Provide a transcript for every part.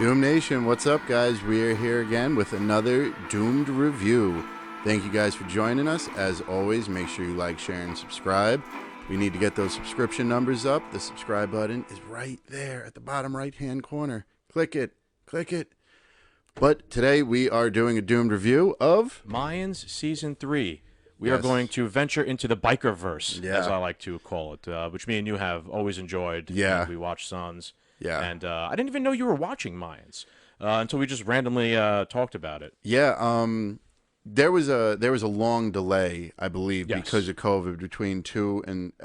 Doom Nation, what's up, guys? We are here again with another Doomed review. Thank you guys for joining us. As always, make sure you like, share, and subscribe. We need to get those subscription numbers up. The subscribe button is right there at the bottom right-hand corner. Click it. Click it. But today we are doing a Doomed review of Mayans Season 3. We are going to venture into the Bikerverse, as I like to call it, which me and you have always enjoyed. Yeah. We watch Sons. Yeah. And I didn't even know you were watching Mayans until we just randomly talked about it. Yeah, there was a long delay, I believe, because of COVID between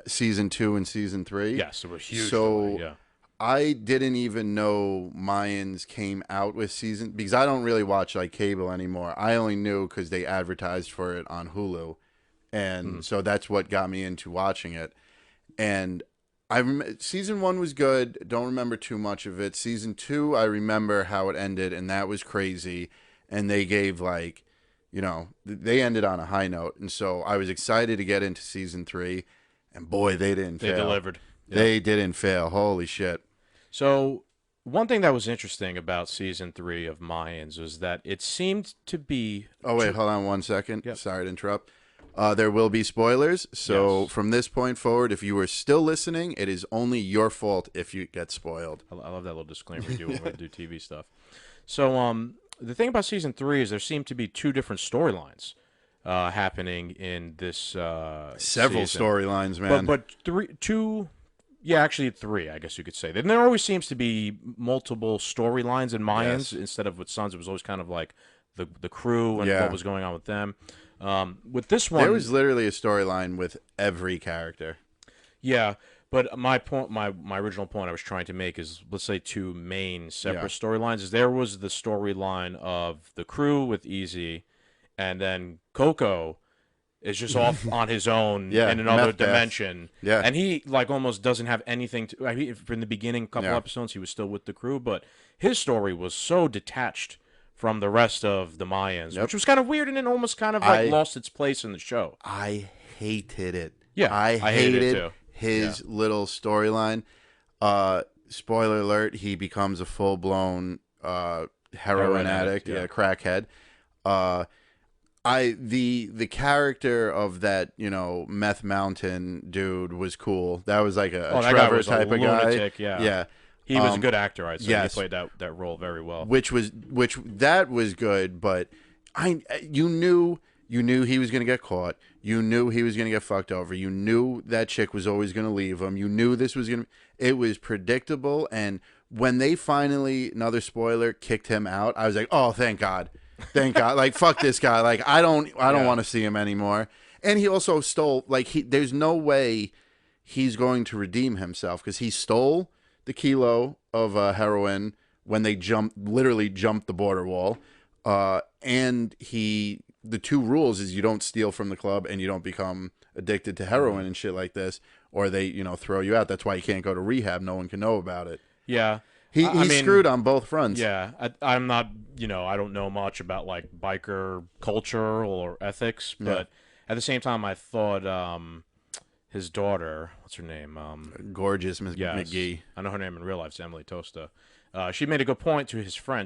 season 2 and season 3. Yes, it was huge. So yeah. I didn't even know Mayans came out with season, because I don't really watch like cable anymore. I only knew because they advertised for it on Hulu, and so that's what got me into watching it. And season 1 was good. Don't remember too much of it. Season 2, I remember how it ended, and that was crazy. And they gave they ended on a high note, and so I was excited to get into season 3. And boy, they didn't fail. They delivered. They didn't fail. Holy shit. So one thing that was interesting about Season 3 of Mayans was that it seemed to be... Oh, wait, hold on 1 second. Yep. Sorry to interrupt. There will be spoilers, so from this point forward, if you are still listening, it is only your fault if you get spoiled. I love that little disclaimer we do when we do TV stuff. So the thing about Season 3 is there seem to be two different storylines happening in this Several storylines, man. But three, I guess you could say. And there always seems to be multiple storylines in Mayans. Instead of with Sons, it was always kind of like the crew and what was going on with them. With this one, there was literally a storyline with every character. Yeah, but my point, my original point I was trying to make is, let's say two main separate storylines. Is there was the storyline of the crew with Easy, and then Coco is just off on his own in another dimension. Yeah, and he like almost doesn't have anything to. I mean, in the beginning, couple episodes, he was still with the crew, but his story was so detached from the rest of the Mayans, which was kind of weird, and it almost kind of like lost its place in the show. I hated it. Yeah, I hated it too. His little storyline. Spoiler alert: he becomes a full-blown heroin addict, crackhead. The character of that Meth Mountain dude was cool. That was like a Trevor type of guy. Yeah. He was a good actor, I'd say. Yes. He played that role very well. That was good, but you knew he was going to get caught. You knew he was going to get fucked over. You knew that chick was always going to leave him. You knew this was going to... It was predictable, and when they finally, another spoiler, kicked him out, I was like, oh, thank God. Thank God. Like, fuck this guy. Like, I don't want to see him anymore. And he also stole... there's no way he's going to redeem himself, because he stole the kilo of heroin when they literally jumped the border wall. And the two rules is you don't steal from the club and you don't become addicted to heroin and shit like this, or they, throw you out. That's why you can't go to rehab. No one can know about it. Yeah. He's screwed on both fronts. Yeah. I'm not, I don't know much about like biker culture or ethics, but at the same time, I thought, his daughter, what's her name? Gorgeous Miss McGee. I know her name in real life. It's Emily Tosta. She made a good point to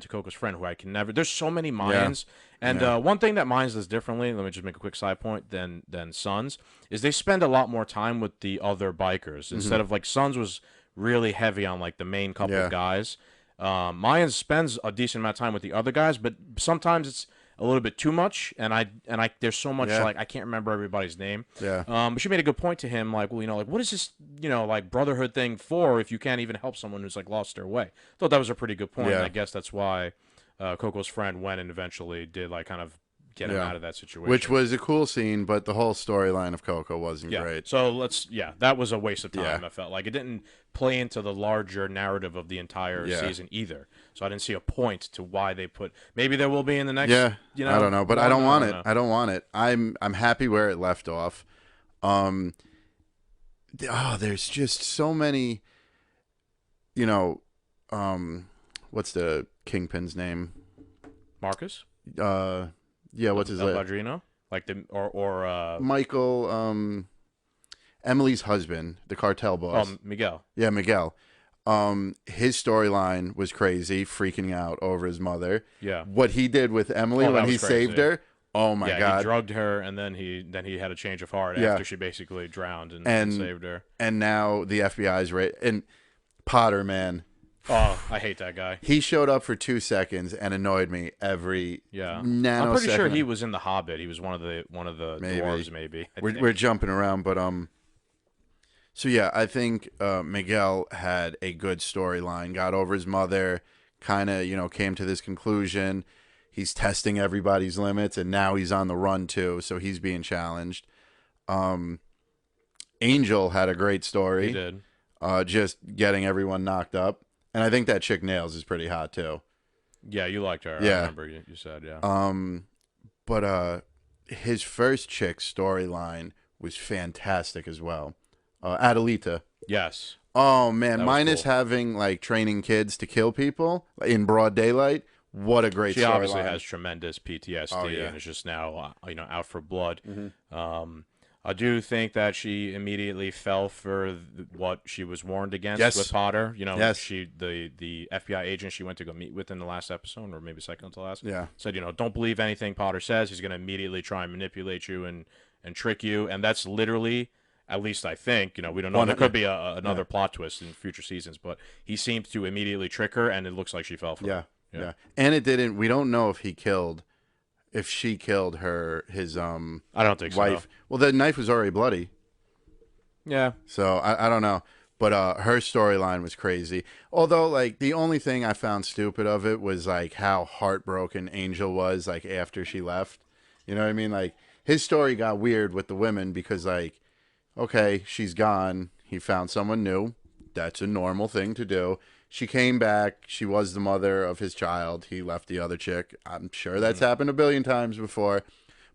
Coco's friend, who I can never... There's so many Mayans. And one thing that Mayans does differently, let me just make a quick side point, than Sons, is they spend a lot more time with the other bikers. Instead of, like, Sons was really heavy on, like, the main couple of guys. Mayans spends a decent amount of time with the other guys, but sometimes it's a little bit too much, and I there's so much like I can't remember everybody's name. Yeah. But she made a good point to him, like, well, like, what is this, like brotherhood thing for if you can't even help someone who's like lost their way? I thought that was a pretty good point. And I guess that's why Coco's friend went and eventually did like kind of get him out of that situation. Which was a cool scene, but the whole storyline of Coco wasn't great. So that was a waste of time. I felt like it didn't play into the larger narrative of the entire season either. So I didn't see a point to why they put. Maybe there will be in the next. I don't know, but I don't want it. I don't want it. I'm happy where it left off. There's just so many. What's the Kingpin's name? Marcus. What's his name? Padrino? Like Michael, Emily's husband, the cartel boss. Miguel. Yeah, Miguel. His storyline was crazy, freaking out over his mother. Yeah. What he did with Emily Oh, that when he was crazy. saved her. Oh my Yeah, he God. drugged her, and then he had a change of heart Yeah. after she basically drowned and And saved her. and now the FBI's and Potter, man. Oh, I hate that guy. He showed up for 2 seconds and annoyed me every nanosecond. I'm pretty sure he was in The Hobbit. He was one of the dwarves, maybe. We're jumping around, but So yeah, I think Miguel had a good storyline. Got over his mother, kind of came to this conclusion. He's testing everybody's limits, and now he's on the run too, so he's being challenged. Angel had a great story. He did. Just getting everyone knocked up, and I think that chick Nails is pretty hot too. Yeah, you liked her. Yeah. I remember you said, yeah. But his first chick storyline was fantastic as well. Adelita. Yes. Oh man, That was minus cool. having like training kids to kill people in broad daylight. What a great She obviously storyline. has tremendous PTSD Oh, yeah. and is just now, out for blood. Mhm. I do think that she immediately fell for what she was warned against Yes. with Potter. Yes. The FBI agent she went to go meet with in the last episode, or maybe second to last, Yeah. said, don't believe anything Potter says. He's going to immediately try and manipulate you and trick you. And that's literally, at least I think, we don't know. There could be another plot twist in future seasons, but he seemed to immediately trick her, and it looks like she fell for it. Yeah. And it didn't. We don't know if she killed his I don't think wife. so. Well, the knife was already bloody. Yeah. So I don't know. But her storyline was crazy. Although, like, the only thing I found stupid of it was, like, how heartbroken Angel was, like, after she left. You know what I mean? Like, his story got weird with the women because, like, okay, she's gone. He found someone new. That's a normal thing to do. She came back. She was the mother of his child. He left the other chick. I'm sure that's happened a billion times before.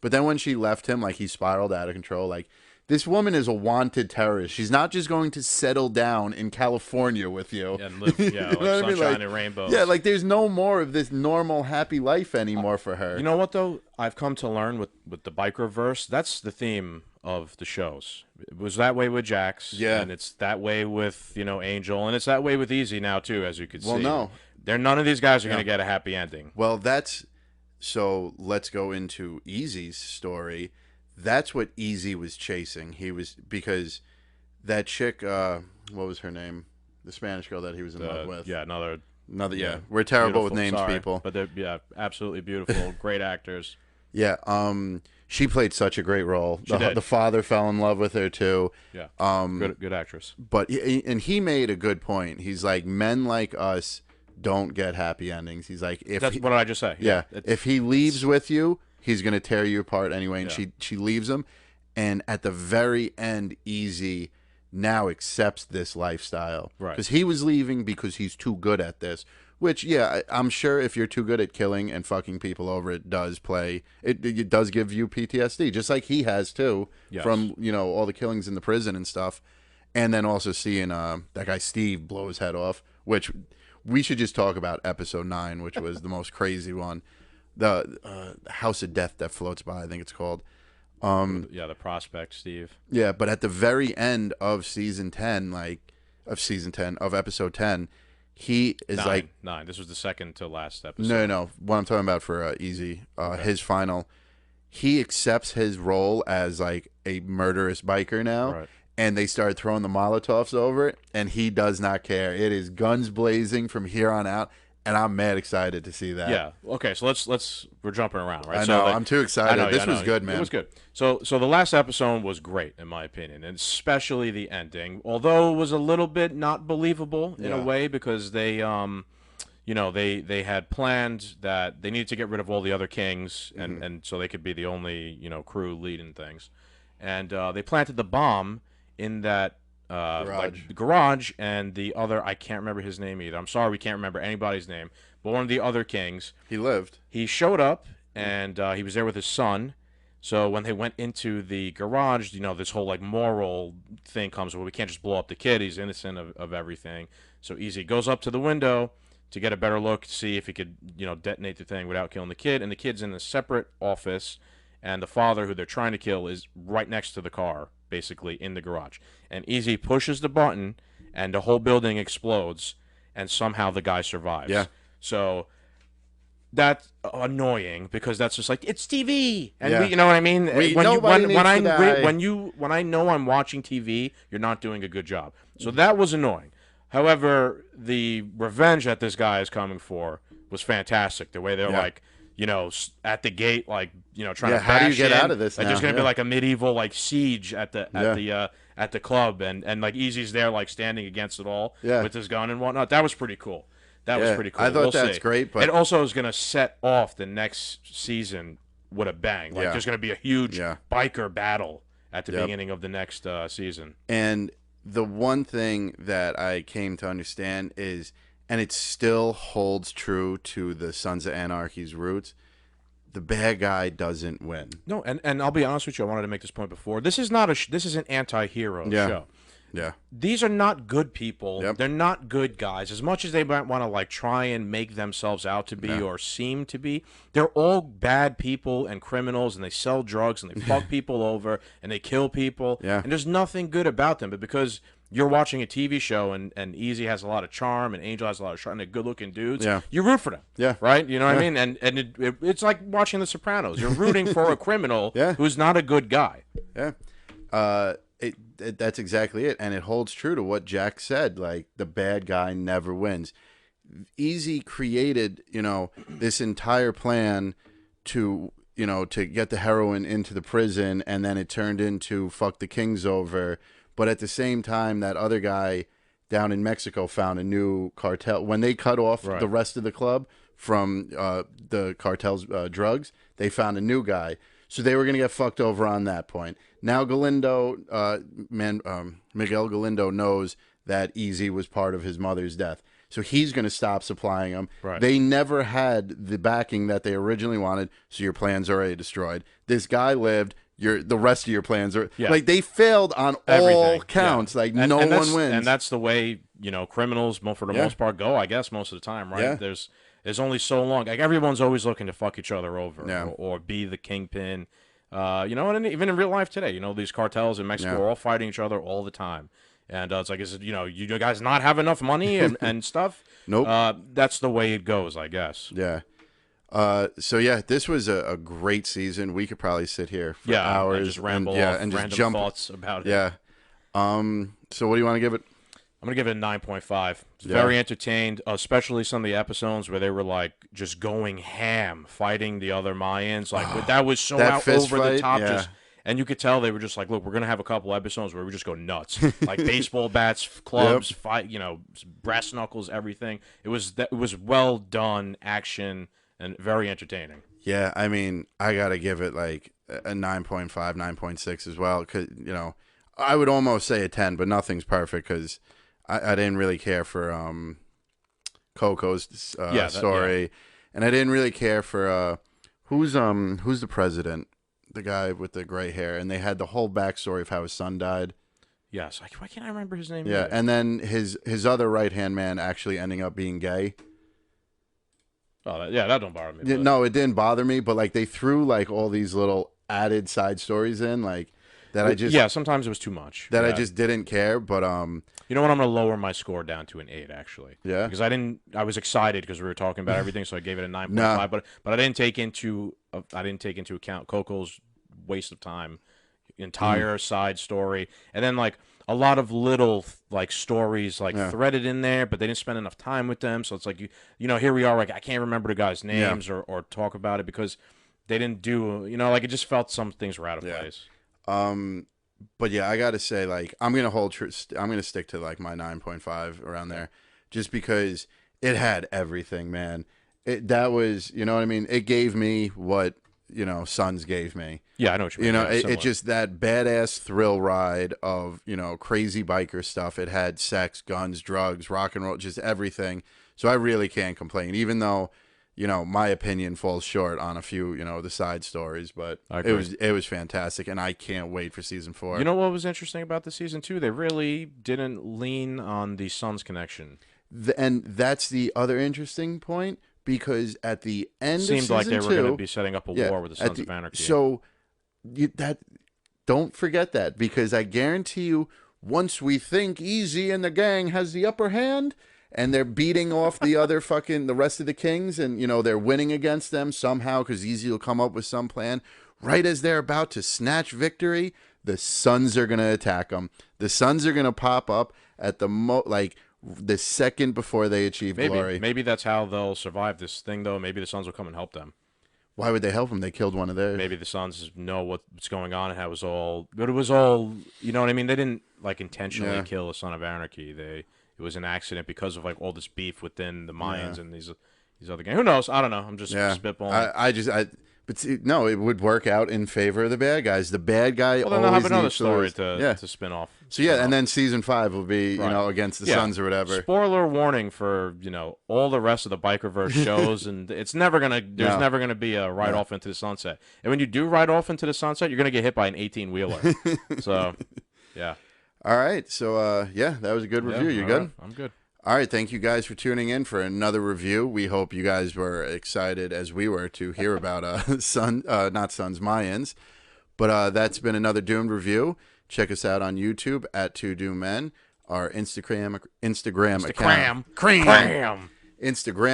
But then when she left him, like, he spiraled out of control. Like, this woman is a wanted terrorist. She's not just going to settle down in California with you. And live, You like know what I mean? sunshine Like, and rainbows. Yeah, like, there's no more of this normal, happy life anymore for her. You know what, though? I've come to learn with the Bikerverse, that's the theme of the shows. It was that way with Jax. Yeah. And it's that way with, Angel. And it's that way with Easy now, too, as you could see. Well, no. None of these guys are going to get a happy ending. Well, so let's go into Easy's story. That's what Easy was chasing. Because that chick, what was her name? The Spanish girl that he was in love with. Yeah, another. Yeah. We're terrible with Beautiful, names, sorry. people. But they're, absolutely beautiful. Great actors. Yeah. She played such a great role. Did. The father fell in love with her too. Yeah. Good actress. But he made a good point. He's like, men like us don't get happy endings. He's like, What did I just say? Yeah. If he leaves with you, he's gonna tear you apart anyway. And she leaves him, and at the very end, Easy now accepts this lifestyle, Right. Because he was leaving because he's too good at this. Which, yeah, I'm sure if you're too good at killing and fucking people over, it does give you PTSD, just like he has too, Yes. from all the killings in the prison and stuff, and then also seeing that guy Steve blow his head off. Which we should just talk about episode 9, which was the most crazy one, the House of Death that floats by, I think it's called. The prospect, Steve. Yeah, but at the very end of season 10, of episode 10. He is nine. This was the second to last No. episode. What I'm talking about for Easy, his final, he accepts his role as like a murderous biker now, Right. and they start throwing the Molotovs over it, and he does not care. It is guns blazing from here on out, and I'm mad excited to see that. Yeah. Okay. So we're jumping around, right? I know. I'm too excited. This was good, man. It was good. So the last episode was great in my opinion, and especially the ending. Although it was a little bit not believable in a way because they they had planned that they needed to get rid of all the other kings and so they could be the only crew leading things, and they planted the bomb in that. Like the garage, and the other, I can't remember his name either. I'm sorry, we can't remember anybody's name. But one of the other kings, He lived. he showed up, and he was there with his son. So when they went into the garage, this whole like moral thing comes where we can't just blow up the kid. He's innocent of everything. So Easy goes up to the window to get a better look, to see if he could detonate the thing without killing the kid. And the kid's in a separate office, and the father, who they're trying to kill, is right next to the car, basically in the garage. And Easy pushes the button, and the whole building explodes, and somehow the guy survives. Yeah. So that's annoying because that's just like it's TV, and Yeah. you know what I mean. Nobody needs to die. When I know I'm watching TV, you're not doing a good job. So that was annoying. However, the revenge that this guy is coming for was fantastic. The way they're like, at the gate, like trying to how do you bash get in. out of this Like now? there's gonna be Yeah. like a medieval like siege at the club, and like Easy's there like standing against it all with his gun and whatnot. That was pretty cool. That was pretty cool. I thought We'll that's see. great, but it also is going to set off the next season with a bang. Like there's going to be a huge biker battle at the beginning of the next season. And the one thing that I came to understand is, and it still holds true to the Sons of Anarchy's roots, the bad guy doesn't win. No, and I'll be honest with you. I wanted to make this point before. This is not this is an anti-hero show. Yeah. These are not good people. Yep. They're not good guys. As much as they might want to like try and make themselves out to be or seem to be, they're all bad people and criminals, and they sell drugs and they fuck people over and they kill people. Yeah. And there's nothing good about them. But because you're watching a TV show and Easy has a lot of charm and Angel has a lot of charm and they're good-looking dudes, you root for them. Yeah. Right? You know what I mean? And it's like watching The Sopranos. You're rooting for a criminal who's not a good guy. Yeah. That's exactly it, and it holds true to what Jack said. Like, the bad guy never wins. Easy created, this entire plan to get the heroin into the prison, and then it turned into fuck the kings over. But at the same time, that other guy down in Mexico found a new cartel. When they cut off the rest of the club from the cartel's drugs, they found a new guy. So they were going to get fucked over on that point. Now Miguel Galindo knows that Easy was part of his mother's death. So he's going to stop supplying them. Right. They never had the backing that they originally wanted, so your plans are already destroyed. This guy lived. The rest of your plans are like they failed on all counts. Like no one wins. And that's the way criminals, for the most part, go. I guess most of the time, right? Yeah. There's only so long. Like everyone's always looking to fuck each other over or be the kingpin. And even in real life today, these cartels in Mexico are all fighting each other all the time. And it's like, you guys not have enough money and stuff? Nope. That's the way it goes, I guess. Yeah. This was a great season. We could probably sit here for hours and just ramble off and random just jump thoughts about it. Yeah. So what do you want to give it? I'm going to give it a 9.5. Very entertained, especially some of the episodes where they were like just going ham, fighting the other Mayans. Like that was so out over the top. And you could tell they were just like, look, we're going to have a couple episodes where we just go nuts. Like baseball bats, clubs, fight, brass knuckles, everything. It was well done action and very entertaining. Yeah, I mean, I got to give it like a 9.5, 9.6 as well. Because, I would almost say a 10, but nothing's perfect because I didn't really care for Coco's story. And I didn't really care for who's the president? The guy with the gray hair. And they had the whole backstory of how his son died. Yes. Why can't I remember his name? Yeah, either? and then his other right-hand man actually ending up being gay. Oh, that don't bother me. No, it didn't bother me, but like they threw like all these little added side stories in, like that I just sometimes it was too much. I just didn't care. But you know what? I'm gonna lower my score down to an 8 actually. Yeah, because I was excited because we were talking about everything, so I gave it a 9.5. But I didn't take into account Coco's waste of time, entire side story, and then like a lot of little like stories like threaded in there, but they didn't spend enough time with them. So it's like here we are, like I can't remember the guys' names or talk about it because they didn't do like it just felt some things were out of place. But yeah, I gotta say, like I'm gonna stick to like my 9.5 around there, just because it had everything, man. That was what I mean. It gave me what Sons gave me. Yeah, I know what you mean. It just that badass thrill ride of crazy biker stuff. It had sex, guns, drugs, rock and roll, just everything. So I really can't complain, even though my opinion falls short on a few the side stories. But it was fantastic, and I can't wait for season 4. You know what was interesting about the season 2? They really didn't lean on the Sons connection, and that's the other interesting point. Because at the end of season 2... seemed like they were going to be setting up a war with the Sons of Anarchy. So, don't forget that. Because I guarantee you, once we think Easy and the gang has the upper hand, and they're beating off the other fucking the rest of the kings, and they're winning against them somehow because Easy will come up with some plan. Right as they're about to snatch victory, the Suns are gonna attack them. The Suns are gonna pop up at the second before they achieve glory. Maybe that's how they'll survive this thing, though. Maybe the Suns will come and help them. Why would they help them? They killed one of theirs. Maybe the Suns know what's going on and how it was all. But it was all, you know what I mean? They didn't intentionally kill a Son of Anarchy. It was an accident because of all this beef within the Mayans and these other gangs. Who knows? I don't know. I'm just spitballing. But see, no, it would work out in favor of the bad guys. The bad guy then they'll always have another needs story to spin off. So and then season 5 will be against the Suns or whatever. Spoiler warning for all the rest of the Bikerverse shows, and it's never gonna. There's never gonna be a ride off into the sunset. And when you do ride off into the sunset, you're gonna get hit by an 18-wheeler. So, yeah. All right. So that was a good review. You good? Right. I'm good. All right, thank you guys for tuning in for another review. We hope you guys were excited as we were to hear about Mayans. But that's been another Doomed review. Check us out on YouTube at Two Doomed Men. Our Instagram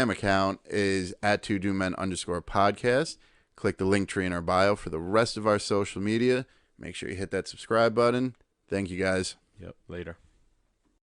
account is at Two Doomed Men _podcast. Click the link tree in our bio for the rest of our social media. Make sure you hit that subscribe button. Thank you guys. Yep. Later.